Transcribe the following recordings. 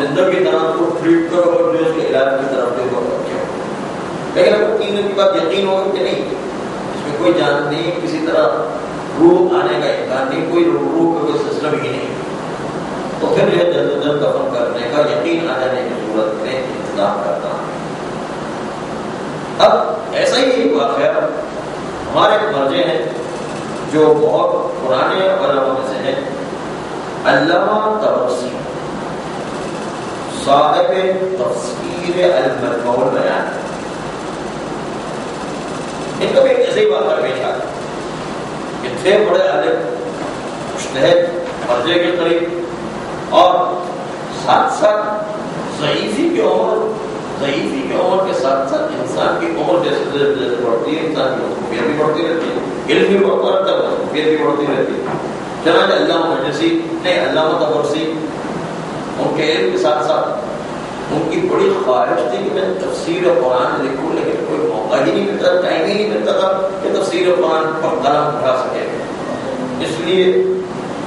زندگی طرح کو ٹریٹ کرو اور جو اس کے علاج کی طرف دیکھو. لیکن اگر 3 دن کے بعد یقین ہوگا کہ نہیں اس میں کوئی جان نہیں، کسی طرح روح آنے کا امکان نہیں، کوئی روح کا کوئی سسٹم ہی نہیں، تو پھر جو ہے جلد از جلد دفن کرنے کا یقین آ جانے کی صورت میں انتظام کرتا ہوں۔ اب ایسا ہی ایک واقعہ ہمارے مرجع ہیں جو بہت پرانے علماء میں سے ہیں، علامہ طبرسی صاحب تفسیر المجموع البیان، ان کا بھی ایک ایسے ہی واقعہ پیش آیا کہ تھے بڑے عالم مجتہد مرجع کے قریب، اور ساتھ ساتھ ضعیفی کی عمر کے ساتھ ساتھ انسان کی عمر جیسے جیسے بڑھتی ہے انسان کی خوبیاں بھی بڑھتی رہتی ہے، علم بھی بڑھتا رہتا ہے، خوبیاں بھی بڑھتی رہتی ہے۔ چنانچہ علامہ مجلسی نے علامہ طبرسی ان کے علم کے ساتھ ساتھ ان کی بڑی خواہش تھی کہ میں تفسیر قرآن لکھوں، لیکن کوئی موقع ہی نہیں ملتا، ٹائم ہی نہیں ملتا تھا کہ تفسیر قرآن پر قلم اٹھا سکے، اس لیے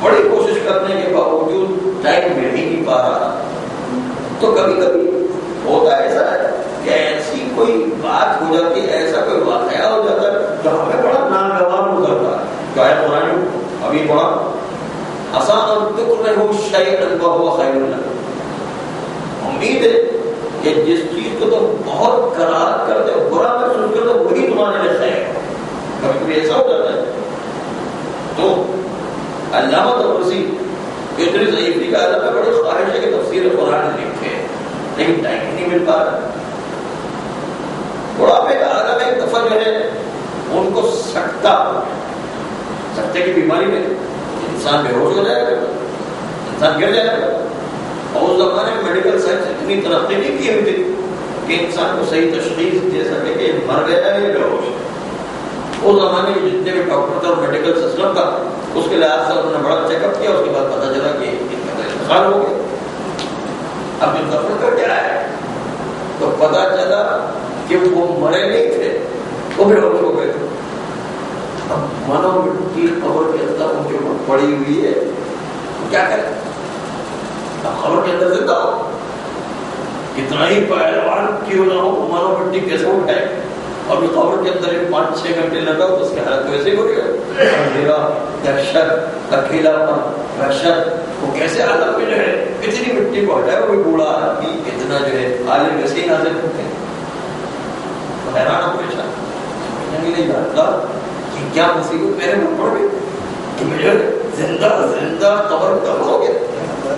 بڑی کوشش کرنے کے باوجود ٹائم مل ہی نہیں پا رہا۔ تو کبھی کبھی ہوتا ایسا ہے کہ ایسی کوئی بات ہو جاتی ہے، ایسا کوئی واقعہ ہو جاتا ہے جو ہمیں بڑا ناگوار گزرتا ہے، چاہے قرآن ابھی بڑا آسان تکرہوا شیئا وہو خیر لکم، امید ہے کہ جس چیز کو تم بہت کراہت کرتے ہو، برا محسوس کرتے ہو، وہی تمہارے لیے خیر ہے۔ کبھی کبھی ایسا ہو جاتا ہے۔ تو علامہ طبرسی اتنی ضعیفی کا عالم ہے، بڑی خواہش ہے کہ تفسیر قرآن لکھے، لیکن ٹائم ہی نہیں مل پا رہا۔ بڑھاپے کا عالم ایک دفعہ جو ہے ان کو سکتے کی بیماری میں انسان بے ہوش ہو جائے گا، انسان گر جائے گا، اور اس زمانے میں میڈیکل سائنس اتنی ترقی نہیں کی ہوئی تھی کہ انسان کو صحیح تشخیص دے سکے کہ مر گیا ہے یا بے ہوش ہے۔ اس زمانے میں جتنے بھی ڈاکٹر تھے اور میڈیکل سسٹم تھا، اس کے لحاظ سے انہوں نے بڑا چیک اپ کیا، اس کے بعد پتہ چلا کہ ان کا انتقال ہو گیا۔ اب ان کا فکر کیا ہے؟ تو پتہ چلا کہ وہ مرے نہیں تھے، وہ بے ہوش ہو گئے تھے۔ اب منو مٹی قبر کے اندر ان کے اوپر پڑی ہوئی ہے، کیا کریں؟ اب قبر کے اندر زندہ ہو، کتنا ہی پہلوان کیوں نہ ہو، منو مٹی کیسے اٹھائے؟ اور قبر کے اندر 5-6 گھنٹے لگا تو اس کی حالت ویسے ہی ہو رہی ہے، اندھیرا، دہشت، اکیلا پن، وحشت، وہ کیسے عالم میں جو ہے اتنی مٹی کو ہٹائے، وہ بوڑھا آدمی اتنا جو ہے عالم ویسے ہی نازل ہوتے ہیں۔ تو حیران ہو پریشان، نہیں جانتا کہ کیا مصیبت میرے پر پڑ گئی کہ مجھے زندہ قبر کا ہو گیا،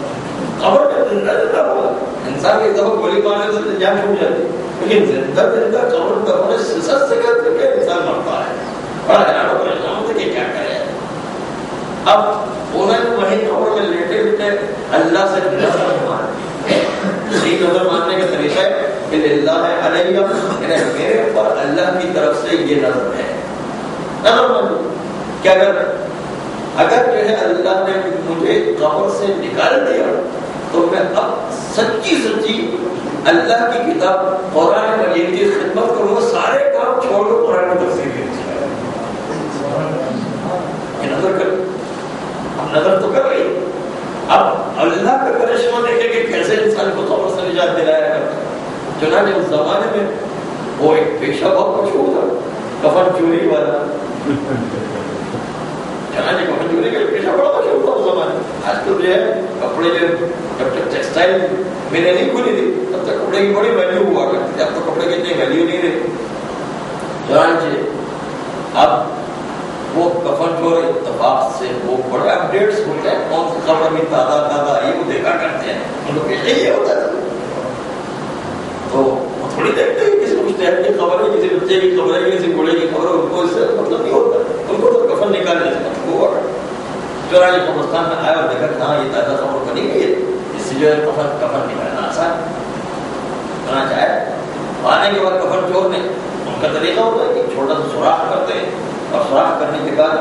قبر کا زندہ ہوا۔ انسان کی دفعہ گولی مارنے سے جان چھوٹ جاتی، لیکن زندہ قبر کا ہونے سسٹ سے کیا انسان مرتا ہے۔ بڑا حیران ہو پریشان ہوتا کہ کیا کرے۔ اب انہیں وہیں قبر میں لیٹے لیٹے اللہ سے نظر مانتے، صحیح نظر ماننے کا طریقہ ہے کہ اللہ علیہ، یعنی میرے اوپر اللہ کی طرف سے یہ نظر ہے، نظر مانو کہ اگر جو ہے اللہ نے مجھے قبر سے نکال دیا تو میں اب سچی اللہ کی کتاب قرآن مجید کی خدمت کروں، سارے کام چھوڑ کر قرآن میں تفسیر یہ نظر کر، اب نظر تو کر رہی، اب اللہ کا کرشمہ دیکھیں کہ کیسے انسان کو قبر سے نجات دلایا کرتا۔ چنانچہ اس زمانے میں وہ ایک پیشہ بہت مشہور تھا، کفن چوری والا۔ چنانچہ کفن چوری کا پیشہ بڑا مشہور تھا اس زمانے میں۔ آج تو جو ہے کپڑے جو جب تک ٹیکسٹائل میرے نہیں کھلی تھی تب تک کپڑے کی بڑی ویلیو ہوا کرتی تھی، اب تو کپڑے کی اتنی ویلیو نہیں رہی۔ چنانچہ اب وہ کفن چور اتفاق سے وہ بڑے اپڈیٹس ہوتے ہیں، کون سی خبر میں تازہ آئی وہ دیکھا کرتے ہیں، ان کو پیشہ یہ ہوتا ہے۔ تو وہ تھوڑی دیکھتے ہیں کسی مجتہد کی خبر ہے، کسی بچے کی خبر ہے، کسی بوڑھے کی خبر ہے، ان کو اس سے مطلب نہیں ہوتا، ان کو تو کفن نکالنے سے مطلب ہوا۔ چوراہے قبرستان میں آیا اور دیکھا کہ ہاں یہ تازہ خبر بنی ہوئی ہے، اس سے جو ہے کفن نکالنا آسان کرنا چاہے۔ آنے کے بعد کفن چور نے ان کا طریقہ ہوتا ہے کہ چھوٹا سا سوراخ کرتے ہیں، اور سوراخ کرنے کے بعد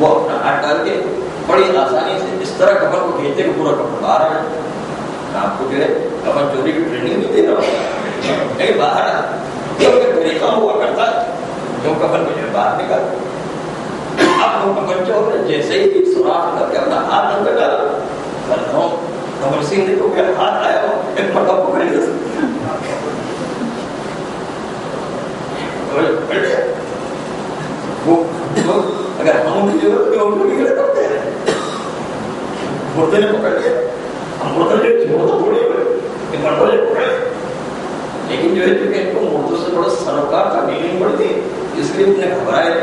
وہ اپنا ہاتھ ڈال کے بڑی آسانی سے اس طرح کفن کو کھینچتے کہ پورا کفن باہر آ جائے۔ آپ کو جو ہے کفن چوری کی ٹریننگ نہیں دے رہا ہوتا، لیکن باہر طریقہ ہوا کرتا جو کفن کو جو باہر نکالتا۔ اب وہ کفن چور نے جیسے ہی سوراخ کر کے اپنا ہاتھ اندر ڈالا، کرتا ہوں کمر سنگھ کو میرا ہاتھ آیا ہو ایک پٹا پکڑ لیا، پکڑ لیا وہ اگر ہم کی ضرورت ہے ان کو بھی کرتے ہیں مردے نے پکڑ لیا ہم مردے تھوڑے کہ مردوں نے پکڑ لیا لیکن جو ہے چونکہ ان کو مردوں سے تھوڑا سروکار کا ڈیلنگ پڑتی اس لیے انہیں گھبرائے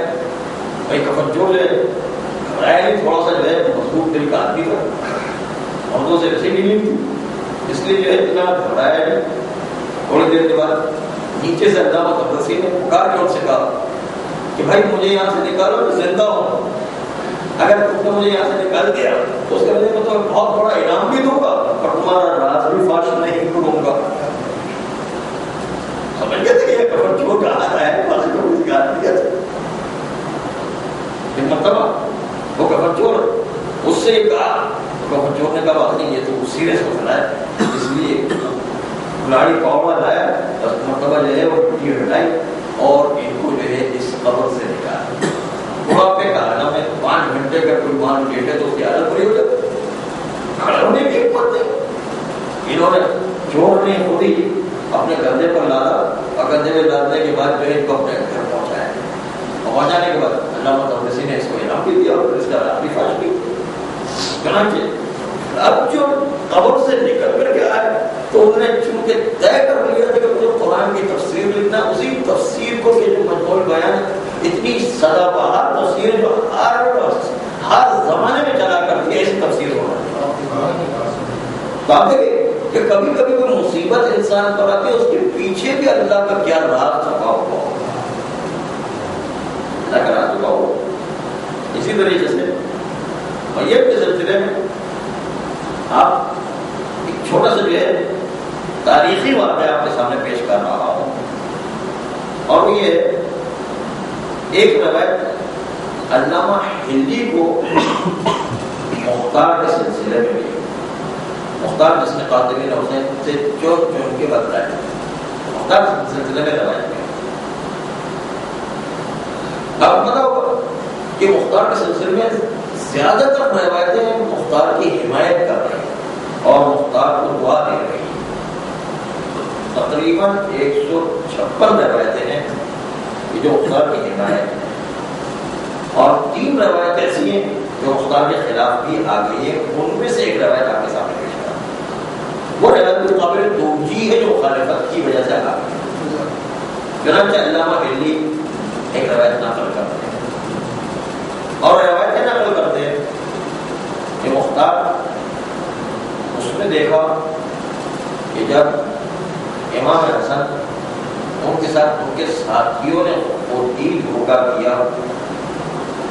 بھائی کفن جو ہے گھبرایا نہیں تھوڑا سا جو ہے مضبوط دل کا آدمی تھا مردوں سے ویسے ڈیلنگ تھی اس لیے جو ہے اتنا گھبرایا نہیں تھوڑی دیر کے بعد نیچے سے علامہ تبرسی نے پکار کے ان سے کہا کہ بھائی مجھے یہاں سے نکالو میں زندہ ہوں اگر تم نے مجھے یہاں سے نکال دیا تو اس کے بعد میں تمہیں بہت بڑا انعام بھی دوں گا اور تمہارا راز بھی فاش نہیں کروں گا سمجھ گئے تھے کہ یہ کفن چور کہا ہے مرتبہ وہ کفن چور اس سے یہ کہا کفن چور نے کہا بات نہیں یہ تو سیریس مسئلہ ہے اس لیے کلاڑی پاؤڈر لایا بس مرتبہ جو ہے وہ ٹوٹی ہٹائی اور ان کو جو ہے اس قبر سے نکالا بڑھاپے کا عالم ہے 5 گھنٹے کا کوئی مان لیٹے تو اس کی حالت بری ہو جاتی کھڑے ہونے کی حکمت نہیں انہوں نے چور نے خود ہی اپنے گردے پر لادا اور گردے میں لادنے کے بعد جو ہے ان کو اپنے گھر پہنچایا اور پہنچانے کے بعد علامہ تبرسی نے اس کو انعام بھی دیا اور اس کا رات بھی فاش بھی چنانچہ اب جو قبر سے نکل کر کے آئے تو انہوں نے چونکہ طے کر لیا کہ مجھے قرآن کی تفسیر لکھنا اسی تفسیر کو یہ جو مجموع بیان اتنی سدا بہار تفسیر جو ہر زمانے میں چلا کرتی ہے اس تفسیر ہونا کہ کبھی کبھی کوئی مصیبت انسان پر آتی ہے اس کے پیچھے بھی اللہ کا کیا راز چھپا ہوا ہو اللہ کا راز چھپا ہوا اسی طریقے سے میت کے سلسلے میں آپ ایک چھوٹا سا جو ہے تاریخی واقعہ آپ کے سامنے پیش کر رہا ہوں اور یہ ایک روایت علامہ ہندی کو مختار کے سلسلے میں بھی مختار جس نے قاتلین حسین سے چون کے بتلایا مختار کے سلسلے میں روایت میں آپ پتا ہوگا کہ مختار کے سلسلے میں زیادہ تر روایتیں مختار کی حمایت کر رہی ہیں اور مختار کو دعا دے رہی ہیں تقریباً 156 روایتیں ہیں جو مختار کی حمایت ہے اور 3 روایت ایسی ہیں جو مختار کے خلاف بھی آ گئی ہے ان میں سے ایک روایت آپ کے سامنے پیش کرا وہ روایت قابل توجیہ ہے جو مخالفت کی وجہ سے آ گئی چنانچہ علامہ ہندی ایک روایت نقل کرتے ہیں اور روایتیں نقل کرتے ہیں کہ مختار اس نے دیکھا کہ جب امام حسن ان کے ساتھ ان کے ساتھیوں نے خودی دھوکہ کیا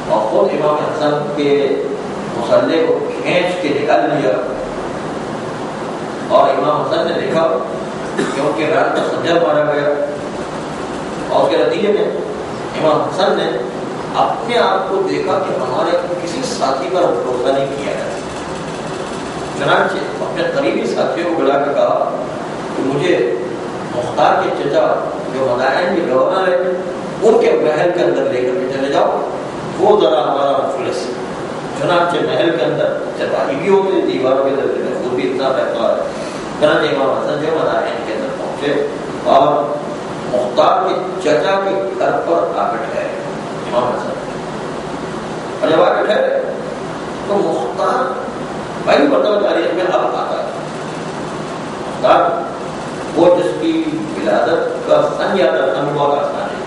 اور خود امام حسن کے مسلح کو کھینچ کے نکال لیا اور امام حسن نے دیکھا کہ ان کے رات کا خنجر مارا گیا اور اس کے نتیجے میں امام حسن نے اپنے آپ کو دیکھا کہ ہمارے کسی ساتھی پر بھروسہ نہیں کیا ہے چنانچہ اپنے قریبی ساتھیوں کو بلا کے کہا کہ مجھے مختار کے چچا جو مدائن کے گورنر ہے ان کے محل کے اندر لے کر کے چلے جاؤ وہ ذرا ہمارا مفلس ہے چنانچہ محل کے اندر چٹائی بھی ہوتی ہے دیواروں کے اندر خود بھی اتنا رہتا ہے چنانچہ امام حسن جو مدائن کے اندر پہنچے اور مختار کے چچا کے گھر پر آ بیٹھے امام حسن اور جب آ بیٹھے تو مختار پہلی مرتبہ تاریخ میں اب آتا ہے مختار وہ جس کی ولادت کا سن یاد رکھنا بھی بہت آسان ہے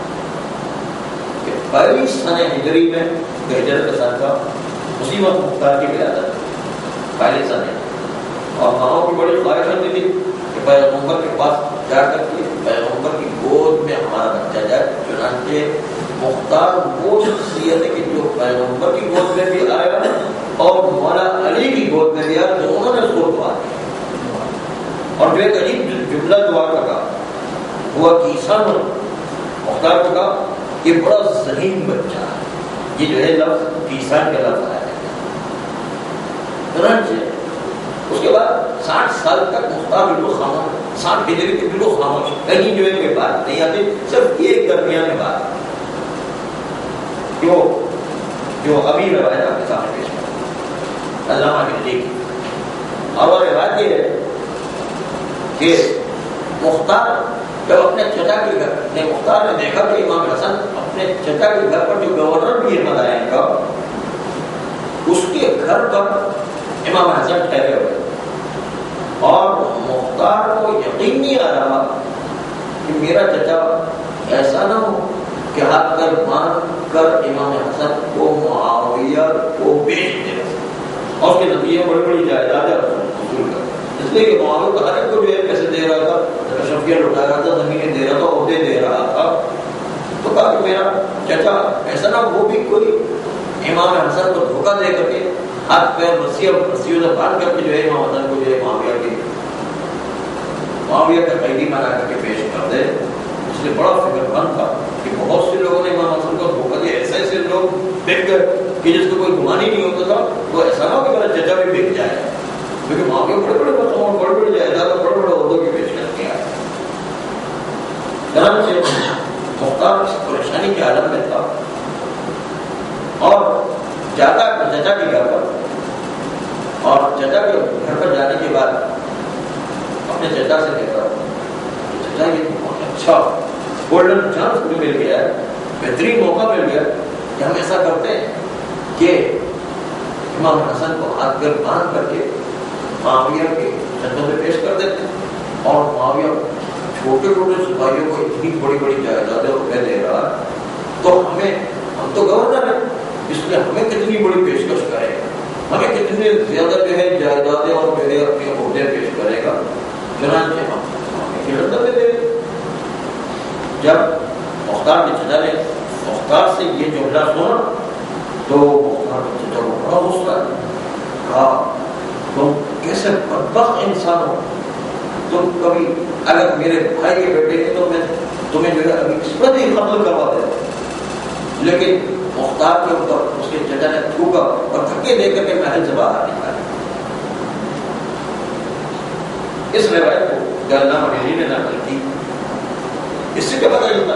کہ پہلی سن ہجری میں ہجرت کا سن تھا اسی وقت مختار کی ولادت پہلی سن ہے اور ماؤں کی بڑی خواہش ہوتی تھی کہ پیغمبر کے پاس جا کر کے پیغمبر کی گود میں ہمارا بچہ جائے چنانچہ مختار وہ شخصیت ہے کہ جو پیغمبر کی گود میں بھی آیا اور مولا علی کی گود میں بھی آیا دونوں نے سور دعا دی اور جو ایک عجیب جملہ دعا کا کہا ہوا کیسا مختار کو کہا یہ بڑا ذہین بچہ ہے یہ جو ہے لفظ کیسان کا لفظ آیا ہے چنانچہ اس کے بعد 60 سال تک مختار بالکل خاموش 60 ہجری کے بالکل خاموش کہیں جو ہے کوئی بات نہیں آتی صرف ایک درمیان بات جو ابھی روایت آپ کے سامنے پیش کرتا علامہ ہندی کی اور وہ روایت یہ ہے کہ مختار جب اپنے چچا کے گھر نے مختار نے دیکھا کہ امام حسن اپنے چچا کے گھر پر جو گورنر بھی ہے مدائن کا، اس کے گھر پر امام حسن ٹھہرے ہوئے، اور مختار کو یقین نہیں آ رہا کہ میرا چچا ایسا نہ ہو کہ ہاتھ کر باندھ کر امام حسن کو معاویہ کو بیچ دے، اور اس کے نتیجے بڑی بڑی جائیدادیں حصول کر، اس لیے کہ معاویہ کو ہر ایک کو جو ہے پیسے دے رہا تھا، اشرفیہ لٹا رہا تھا، زمینیں دے رہا تھا، عہدے دے رہا تھا، تو کہا کہ میرا چچا ایسا نہ وہ بھی کوئی امام حسن کو دھوکہ دے کر کے ہاتھ پیر رسیوں سے باندھ کر کے جو ہے امام حسن کو جو ہے معاویہ کا قیدی بنا کر کے پیش کر دے۔ اس لیے بڑا فکر مند تھا کہ بہت سے لوگوں نے امام حسن کو دھوکہ دیا، ایسے ایسے لوگ دیکھ کر کہ جس کو کوئی گمان ہی نہیں ہوتا تھا، تو ایسا نہ ہو کہ میرا چچا بھی بک جائے، کیونکہ معاویہ بڑے بڑے مقامات، بڑے بڑے جائیداد، بڑے بڑے عہدوں کی پیشکش کیا ہے۔ مختار اس پریشانی کے عالم میں تھا اور جاتا چچا کے گھر پر، اور چچا کے گھر پر جانے کے بعد اپنے چچا سے کہتا چچا یہ بہت اچھا گولڈن چانس مجھے مل گیا ہے، بہترین موقع مل گیا کہ ہم ایسا کرتے ہیں کہ امام حسن کو ہاتھ کر باندھ کر کے معاویہ کے خدمت میں پیش کر دیتے ہیں، اور معاویہ چھوٹے چھوٹے سپاہیوں کو اتنی بڑی بڑی جائیدادیں روپے دے رہا ہے، تو ہم تو گورنر ہیں، اس لیے ہمیں کتنی بڑی پیشکش کرے گا، ہمیں کتنے زیادہ جو ہے جائیدادیں اور جو ہے اپنے عہدے پیش کرے گا، چنانچہ ہم دے۔ جب مختار کے چچا نے مختار سے یہ جملہ سنا تو مختار کے چچا کو بڑا غصہ کہا تم کیسے بدبخت انسان ہو، تم کبھی اگر میرے بھائی کے بیٹے ہیں تو میں تمہیں جو ہے ابھی اس پر ہی قتل کروا دیتا، لیکن مختار کے اوپر اس کے چچا نے تھوکا اور دھکے دے کر کے محل سے باہر نکالا۔ اس روایت کو علامہ حلیلی نے نقل کی، اس سے کیا پتہ چلتا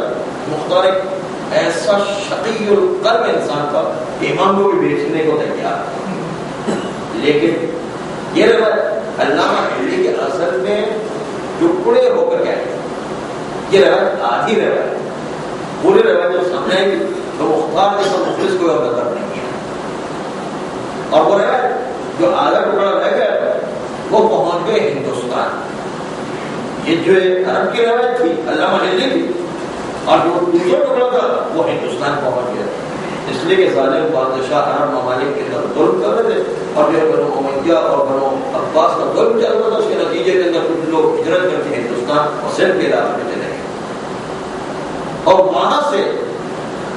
مختار ایک ایسا شقی القلب انسان تھا کہ امام کو بھی بیچنے کو تیار، لیکن یہ روایت علامہ حلیلی کے اصل میں ٹکڑے ہو کر کے آئی، یہ روایت آدھی روایت، پوری روایت جو سامنے آئی تو مختار کے سب مخلص کو قدر نہیں کیا، اور وہ روایت جو آدھا ٹکڑا رہ گیا وہ پہنچ گئے ہندوستان۔ یہ جو عرب کی روایت تھی علامہ حلیلی کی، اور جو دوسرا ٹکڑا تھا وہ ہندوستان پہنچ گیا، اس لیے کہ ظالم بادشاہ عرب ممالک کے اندر ظلم کر رہے تھے، اور جو بنو امیہ اور بنو عباس کا ظلم چل رہا تھا، اس کے نتیجے کے اندر کچھ لوگ ہجرت کر کے ہندوستان اور سندھ کے علاقے میں چلے گئے، اور وہاں سے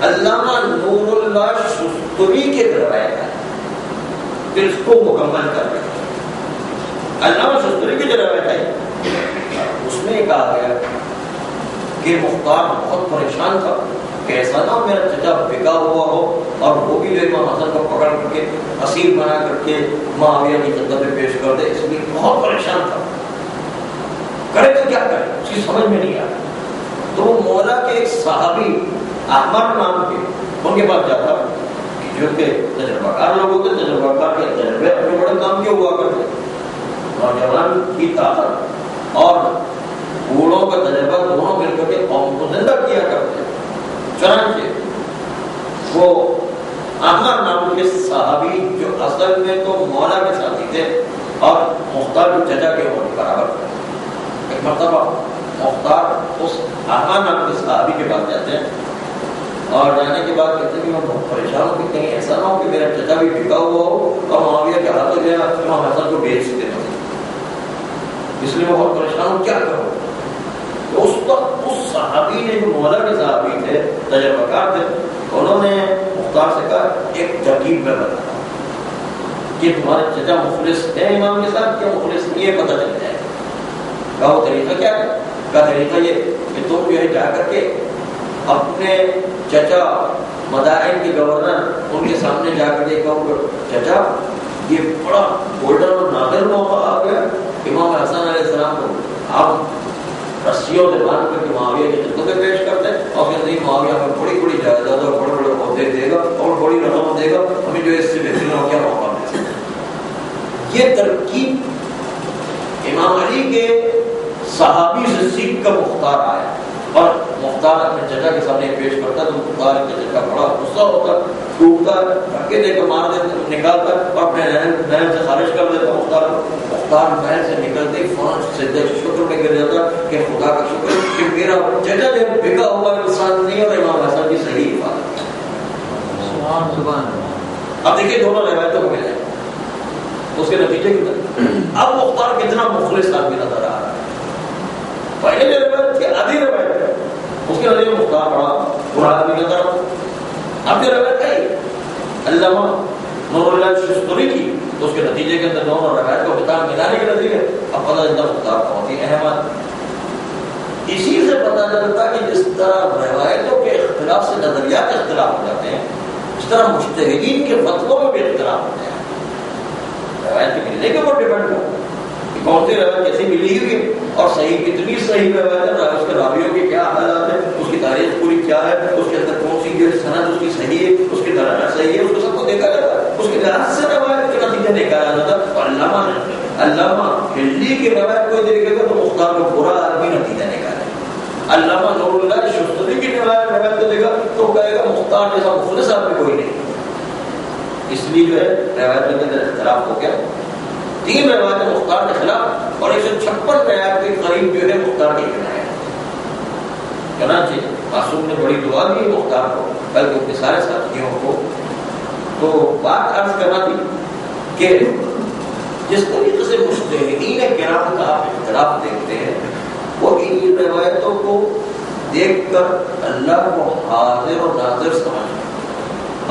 علامہ نور اللہ شستری کے روایت ہے، پھر اس کو مکمل کر رہے ہیں۔ علامہ شستری کی جو روایت ہے اس میں کہا گیا کہ مختار بہت پریشان تھا کہ ایسا نہ میرا چچا بکا ہوا ہو اور وہ بھی جو امام حسن کو پکڑ کر کے اسیر بنا کر کے معاویہ کی خدمت میں پیش کر دے، اس لیے بہت پریشان تھا، کرے تو کیا کرے، اس کی سمجھ میں نہیں آیا۔ تو وہ مولا کے ایک صحابی احمد نام کے ان کے پاس جاتا جو کہ تجربہ کار لوگ ہوتے، تجربہ کار کے تجربے اپنے بڑے کام کے ہوا کرتے، نوجوان کی طاقت اور بوڑھوں کا تجربہ دونوں مل کر کے قوم کو زندہ کیا کرتے۔ چنانچہ وہ احمد نام کے صحابی جو اصل میں تو مولا کے ساتھی تھے اور مختار کے چچا کے ہونے برابر تھے، ایک مرتبہ مختار اس احمد نام کے صحابی کے پاس جاتے ہیں اور جانے کے بعد کہتے ہیں کہ میں بہت پریشان ہوں کہ کہیں ایسا نہ ہو کہ میرا چچا بھی بکا ہوا ہو اور معاویہ کے ہاتھوں جو ہے امام حسن کو بیچ دیتے، اس لیے میں بہت پریشان ہوں، کیا کروں؟ تو اس وقت اس صحابی نے جو مولا کے صحابی تھے، تجربہ کار تھے، انہوں نے مختار سے کہا ایک ترکیب میں بتایا کہ تمہارے چچا مخلص ہے امام کے ساتھ کیا مخلص نہیں ہے، پتہ چل جائے گا۔ کہا وہ طریقہ کیا ہے؟ کہا طریقہ یہ کہ تم جو ہے جا کر کے اپنے چچا مدائن کے گورنر ان کے سامنے جا کر کے کہو چچا یہ بڑا گولڈن اور نادر موقع آ گیا، امام حسن علیہ السلام کو آپ رسیوں سے باندھ کر کے معاویہ کی خدمت میں پیش کرتے ہیں اور پھر نہیں معاویہ ہمیں بڑی بڑی جائیداد اور بڑے بڑے عہدے دے گا اور بڑی رقم دے گا، ہمیں جو اس سے بہترین اور کیا موقع مل سکتا ہے۔ یہ ترکیب امام علی کے صحابی سے سیکھ کر مختار آیا، مختار اپنے چچا کے سامنے پیش کرتا تو مختار کے چچا بڑا غصہ ہوتا، ٹوٹتا، دھکے دے کر مار دیتا، نکالتا اور اپنے محل سے خارج کر دیتا مختار کو۔ مختار محل سے نکلتے ہی فوراً سجدہ شکر میں گر جاتا کہ خدا کا شکر کہ میرا چچا جو بھگا ہوا انسان نہیں اور امام حسن کی صحیح حفاظت۔ اب دیکھیے دونوں روایتوں کو ملے اس کے نتیجے کی طرف اب مختار کتنا مخلص آدمی نظر آ رہا ہے۔ پہلے جو روایت تھی آدھی روایت ہے اس کے نتیجے مختار بڑا برا آدمی نظر آ رہا۔ اب جو روایت ہے علامہ نور اللہ شستری کی تو اس کے نتیجے کے اندر دونوں روایت کو کتاب ملانے کے نتیجے اب پتہ چلتا مختار بہت ہی اہم آدمی۔ اسی سے پتہ چلتا کہ جس طرح روایتوں کے اختلاف سے نظریات اختلاف ہو جاتے ہیں اس طرح مجتہدین کے فتووں میں بھی اختلاف ہوتے ہیں۔ روایت کے ملنے کے اوپر ڈیپینڈ کرتا ہے کہ کون سی روایت کیسی ملی ہوئی ہے اور صحیح کتنی صحیح روایت ہے، اس کے راویوں کے کیا حالات ہیں، اس کی تاریخ پوری کیا ہے، اس کے اندر کون سی جو سند اس کی صحیح ہے، اس کی درجہ صحیح ہے، اس کو سب کو دیکھا جاتا ہے، اس کے لحاظ سے روایت کے نتیجہ نکالا جاتا ہے۔ اور علامہ ہلّی کی روایت کو دیکھے گا تو مختار کا برا آدمی نتیجہ نکالے، علامہ نور اللہ شستری کی روایت کو دیکھا تو کہے گا مختار جیسا مخلص آدمی کوئی نہیں۔ اس لیے جو ہے روایتوں کے اندر اختلاف ہو گیا، 3 روایتیں مختار کے خلاف اور 156 روایت کے قریب جو ہے مختار کی بنایا۔ چنانچہ معصوم نے بڑی دعا دی مختار کو بلکہ ان کے سارے ساتھیوں کو۔ تو بات عرض کرنا تھی کہ جس طریقے سے مجتہدین کرام کا آپ اختلاف دیکھتے ہیں وہ ان روایتوں کو دیکھ کر اللہ کو حاضر اور ناظر سمجھتے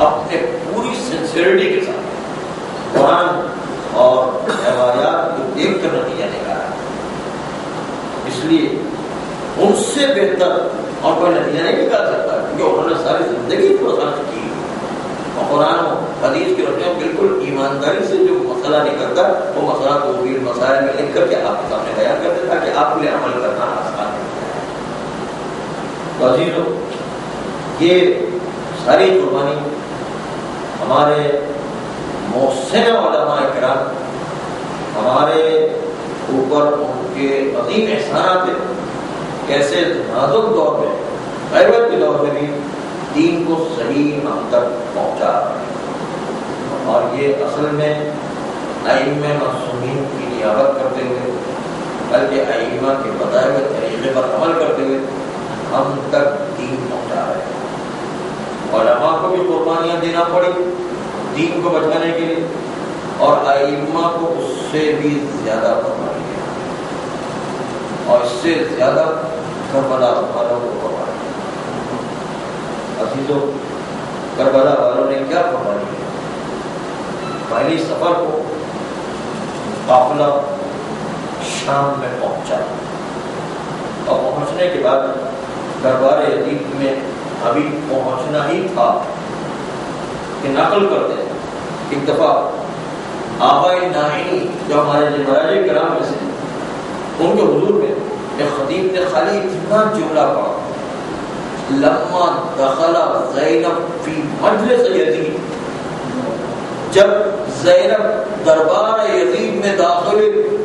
اپنے پوری سنسیئرٹی کے ساتھ قرآن اور روایات کو دیکھ کر نتیجہ نکالا۔ اس لیے ان سے بہتر اور کوئی نتیجہ نہیں نکال سکتا کیونکہ انہوں نے ساری زندگی کو خرچ کی اور قرآن و حدیث کی روشنی میں بالکل ایمانداری سے جو مسئلہ نکلتا وہ مسئلہ تو بھی مسائل میں لکھ کر کے آپ کے سامنے بیان کرتے تاکہ آپ کے لیے عمل کرنا آسان ہو جائے۔ یہ ساری قربانی ہمارے محسن علماء کرام ہمارے اوپر ان کے عظیم احسانات ہیں، کیسے نازک دور میں غیبت کے دور میں بھی دین کو صحیح ہم تک پہنچا رہے ہیں۔ اور یہ اصل میں ائمہ معصومین کی نیابت کرتے ہوئے بلکہ ائمہ کے بتائے ہوئے طریقے پر عمل کرتے ہوئے ہم تک دین پہنچا رہے ہیں۔ علماء کو بھی قربانیاں دینا پڑی دین کو بچانے کے لیے اور ائمہ کو اس سے بھی زیادہ قربانی دیا اور اس سے زیادہ کربلا والوں کو قربانی دیا۔ عزیزوں، کربلا والوں نے کیا قربانی دی؟ پہلی سفر کو قافلہ شام میں پہنچا اور پہنچنے کے بعد دربار یزید میں ابھی پہنچنا ہی تھا کہ نقل کرتے ہیں ایک دفعہ آبائے نائینی جو ہمارے مراجع کرام میں سے ان کے حضور میں ایک خطیب نے خالی اتنا جملہ پڑھا، لما دخل زینب فی مجلس یزید، جب زینب دربار یزید میں داخل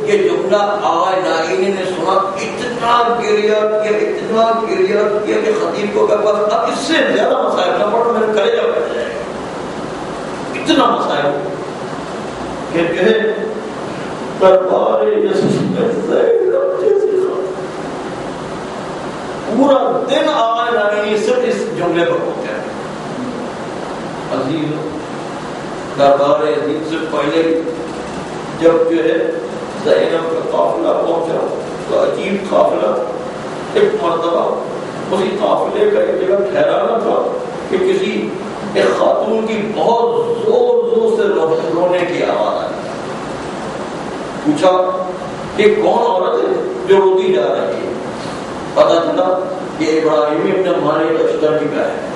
یہ جملہ آبائے نائینی نے سنا، اتنا گریہ کیا کہ خطیب کو کہا اب اس سے زیادہ مسائل نہ پڑھو، میرے کلیجہ بیٹھ جائے گا، اتنا مسائل کہ جو ہے دربار یزید میں زینب جیسی پورا دن آبائے نائینی صرف اس جملے پر پہنچا ہے۔ عزیز دربار یزید سے پہلے جب جو ہے زینب کا قافلہ پہنچا تو عجیب قافلہ، ایک مرتبہ اسی قافلے کا ایک جگہ ٹھہرانا تھا کہ کسی ایک خاتون کی بہت زور سے رونے کی آواز آئی۔ پوچھا کہ کون عورت ہے جو روتی جا رہی ہے؟ پتا چلا کہ ابراہیم ابن مالک اشتر کی بہن ہے،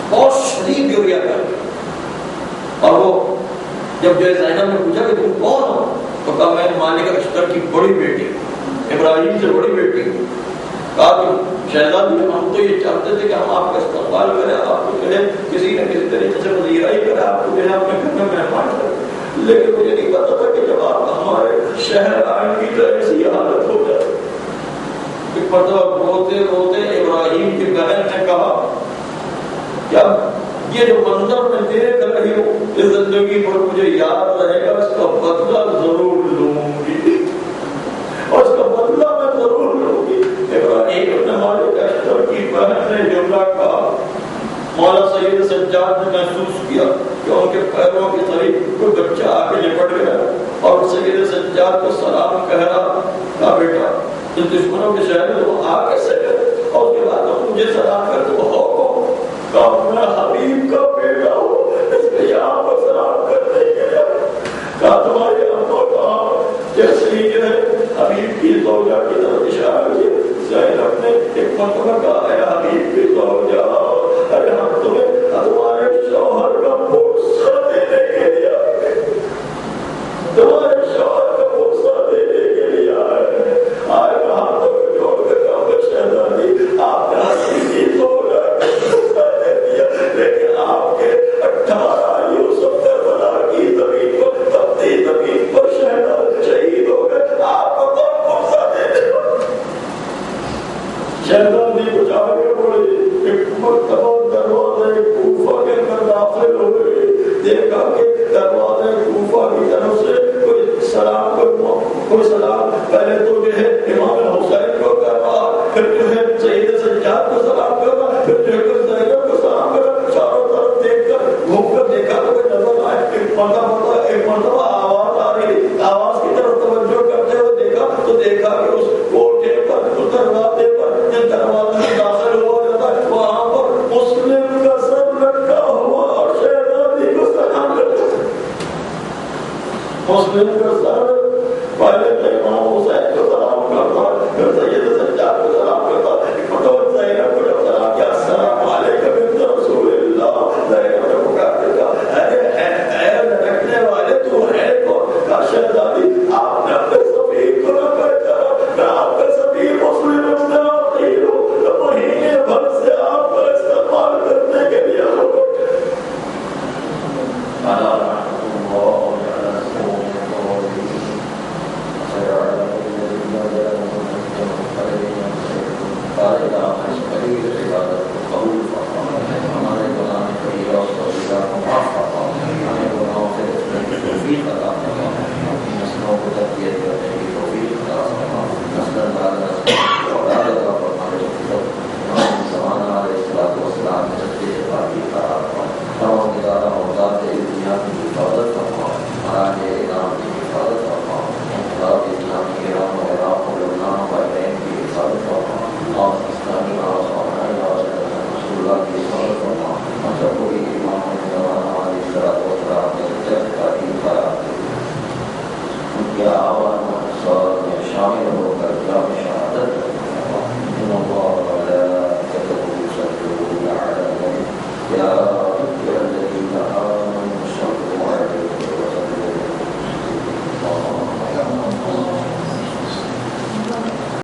بہت شدید گریہ کر گئی۔ اور وہ جب جو زینب نے پوچھا کہ تم کون ہو تو کہا میں مالک اشتر کی بڑی بیٹی، ابراہیم سے بڑی بیٹی ہوں۔ کہا کہ شہزادی ہم تو یہ چاہتے تھے کہ ہم آپ کا استقبال کریں، آپ کو جو ہے کسی نہ کسی طریقے سے پذیرائی کریں، آپ کو جو ہے اپنے گھر میں مہمان کریں، لیکن مجھے نہیں پتا تھا کہ جب آپ ہمارے شہر آئیں گی تو ایسی حالت ہو جائے۔ ایک مرتبہ روتے روتے ابراہیم کیا یہ جو منظر میں دیکھ رہی ہوں اس زندگی پر مجھے یاد رہے گا، اس کا بدلہ ضرور لوں گی، اور اس کا بدلہ میں ضرور لوں گی۔ ابراہیم نے مالک اشتر کی بہن نے جملہ کہا، مولا سید سجاد نے محسوس کیا کہ ان کے پیروں کے قریب کوئی بچہ آ کے لپٹ گیا اور سید سجاد کو سلام کہہ رہا، کہا بیٹا ان دشمنوں کے شہر میں وہ آ کیسے گئے، اور اس کے بعد مجھے سلام کر تو ہو کون؟ کہا میں حبیب کا بیٹا ہوں، اس لیے یہاں پر سلام کرنے کے لیے۔ کہا تمہاری اماں کہاں؟ جیسے ہی جو ہے حبیب کی زوجہ کی طرف اشارہ کیا، زینب نے ایک مرتبہ کہا اے حبیب کی زوجہ، ارے ہم تمہیں تمہارے شوہر کا بوسہ دینے کے لیے آئے، تمہارے شوہر کا بوسہ دینے کے لیے آئے کہاں تو جوڑ کے کہا شہزادی آپ نے حبیب کی زوجہ کا بوسہ دے دیا، لیکن آپ کے 18 یوسف کربلا کی زمین پر تپتی زمین پر شہزاد شہید ہو گئے، آپ کو کون بوسہ دے دے؟ شہزادی کچھ آگے بڑھی، ایک مرتبہ دروازے کوفہ کے اندر داخل ہوئے، دیکھا کہ دروازے کوفہ کی طرف سے کوئی سلام پہلے تو جو ہے امام حسین کو کر رہا، پھر جو ہے سید سجاد کو سلام کر رہا، پھر جو ہے زینب کو سلام کر رہا، چاروں طرف دیکھ کر گھوم کر دیکھا تو کوئی نظر آئے، ایک مرتبہ آواز آ رہی، آواز کی طرف توجہ کرتے ہوئے دیکھا تو دیکھا کہ اس کوٹے پر، اس دروازے پر جس دروازے میں داخل ہوا جاتا ہے وہاں پر مسلم کا سر لٹکا ہوا اور شہزادی کو سلام کرتا، مسلم کا سر پہلے امام حسین کو سلام کرتا، پھر سید سجاد کو سلام کرتا، مطلب زینب کو جب سلام کیا السلام علیکم بنت رسول اللہ، زینب نے پکار کے کہا اے لٹکنے والے تو ہے کون؟ کہا شہزادی آپ نے اپنے سفیر کو نہ پہچانا، میں آپ کا سفیر مسلم ابن عقیل ہوں، مہینے بھر سے آپ کا استعمال کرنے کے لیے